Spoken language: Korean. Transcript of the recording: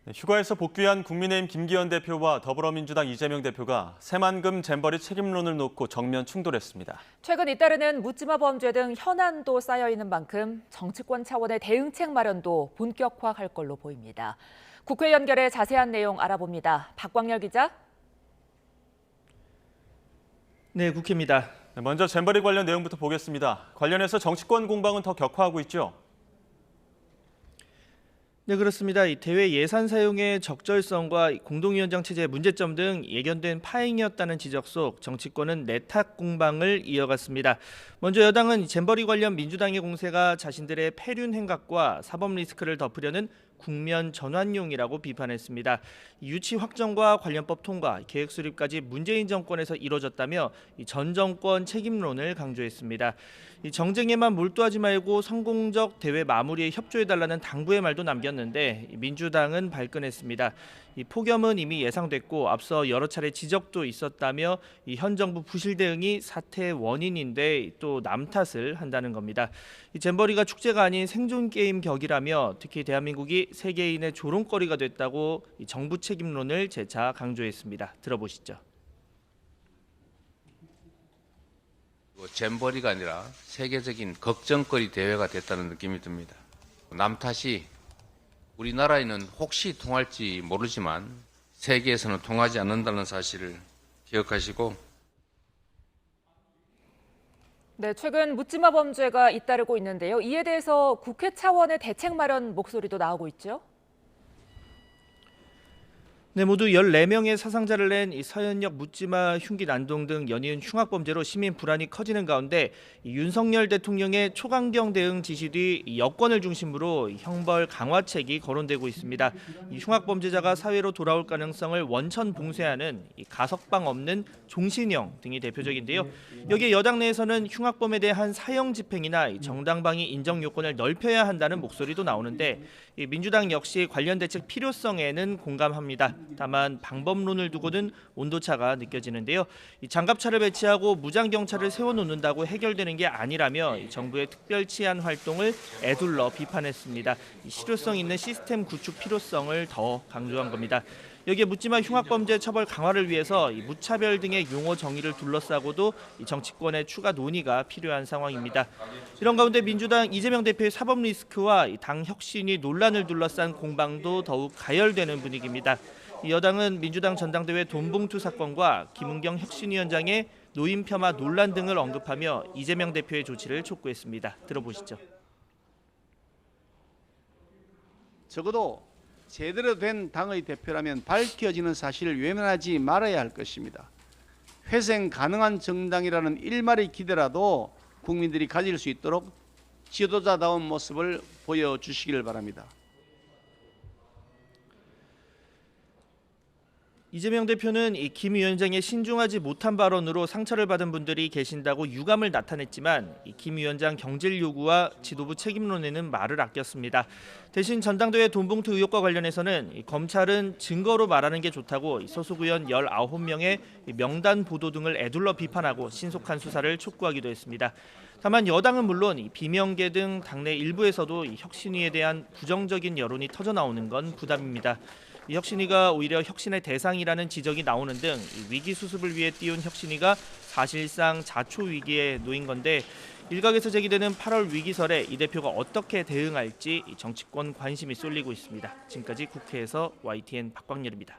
네, 휴가에서 복귀한 국민의힘 김기현 대표와 더불어민주당 이재명 대표가 새만금 잼버리 책임론을 놓고 정면 충돌했습니다. 최근 잇따르는 묻지마 범죄 등 현안도 쌓여 있는 만큼 정치권 차원의 대응책 마련도 본격화할 걸로 보입니다. 국회 연결해 자세한 내용 알아봅니다. 박광열 기자. 네, 국회입니다. 먼저 잼버리 관련 내용부터 보겠습니다. 관련해서 정치권 공방은 더 격화하고 있죠? 네, 그렇습니다. 이 대회 예산 사용의 적절성과 공동위원장 체제의 문제점 등 예견된 파행이었다는 지적 속 정치권은 내탁 공방을 이어갔습니다. 먼저 여당은 잼버리 관련 민주당의 공세가 자신들의 패륜 행각과 사법 리스크를 덮으려는 국면 전환용이라고 비판했습니다. 유치 확정과 관련법 통과, 계획 수립까지 문재인 정권에서 이뤄졌다며 전 정권 책임론을 강조했습니다. 정쟁에만 몰두하지 말고 성공적 대회 마무리에 협조해달라는 당부의 말도 남겼는데 민주당은 발끈했습니다. 폭염은 이미 예상됐고 앞서 여러 차례 지적도 있었다며 현 정부 부실 대응이 사태의 원인인데 또 남 탓을 한다는 겁니다. 잼버리가 축제가 아닌 생존 게임 격이라며 특히 대한민국이 세계인의 조롱거리가 됐다고 정부 책임론을 재차 강조했습니다. 들어보시죠. 잼버리가 아니라 세계적인 걱정거리 대회가 됐다는 느낌이 듭니다. 남 탓이 우리나라에는 혹시 통할지 모르지만 세계에서는 통하지 않는다는 사실을 기억하시고 네, 최근 묻지마 범죄가 잇따르고 있는데요. 이에 대해서 국회 차원의 대책 마련 목소리도 나오고 있죠. 네, 모두 14명의 사상자를 낸 서현역 묻지마 흉기 난동 등 연이은 흉악범죄로 시민 불안이 커지는 가운데 윤석열 대통령의 초강경 대응 지시 뒤 여권을 중심으로 형벌 강화책이 거론되고 있습니다. 흉악범죄자가 사회로 돌아올 가능성을 원천 봉쇄하는 가석방 없는 종신형 등이 대표적인데요. 여기에 여당 내에서는 흉악범에 대한 사형 집행이나 정당방위 인정 요건을 넓혀야 한다는 목소리도 나오는데 민주당 역시 관련 대책 필요성에는 공감합니다. 다만 방법론을 두고는 온도차가 느껴지는데요. 장갑차를 배치하고 무장경찰을 세워놓는다고 해결되는 게 아니라며 정부의 특별 치안 활동을 에둘러 비판했습니다. 실효성 있는 시스템 구축 필요성을 더 강조한 겁니다. 여기에 묻지마 흉악범죄 처벌 강화를 위해서 무차별 등의 용어 정의를 둘러싸고도 정치권의 추가 논의가 필요한 상황입니다. 이런 가운데 민주당 이재명 대표의 사법 리스크와 당 혁신이 논란을 둘러싼 공방도 더욱 가열되는 분위기입니다. 여당은 민주당 전당대회 돈봉투 사건과 김은경 혁신위원장의 노인 폄하 논란 등을 언급하며 이재명 대표의 조치를 촉구했습니다. 들어보시죠. 적어도 제대로 된 당의 대표라면 밝혀지는 사실을 외면하지 말아야 할 것입니다. 회생 가능한 정당이라는 일말의 기대라도 국민들이 가질 수 있도록 지도자다운 모습을 보여주시기를 바랍니다. 이재명 대표는 김 위원장의 신중하지 못한 발언으로 상처를 받은 분들이 계신다고 유감을 나타냈지만 김 위원장 경질 요구와 지도부 책임론에는 말을 아꼈습니다. 대신 전당대회 돈봉투 의혹과 관련해서는 검찰은 증거로 말하는 게 좋다고 소속 의원 19명의 명단 보도 등을 에둘러 비판하고 신속한 수사를 촉구하기도 했습니다. 다만 여당은 물론 비명계 등 당내 일부에서도 혁신위에 대한 부정적인 여론이 터져나오는 건 부담입니다. 혁신위가 오히려 혁신의 대상이라는 지적이 나오는 등 위기 수습을 위해 띄운 혁신위가 사실상 자초 위기에 놓인 건데 일각에서 제기되는 8월 위기설에 이 대표가 어떻게 대응할지 정치권 관심이 쏠리고 있습니다. 지금까지 국회에서 YTN 박광렬입니다.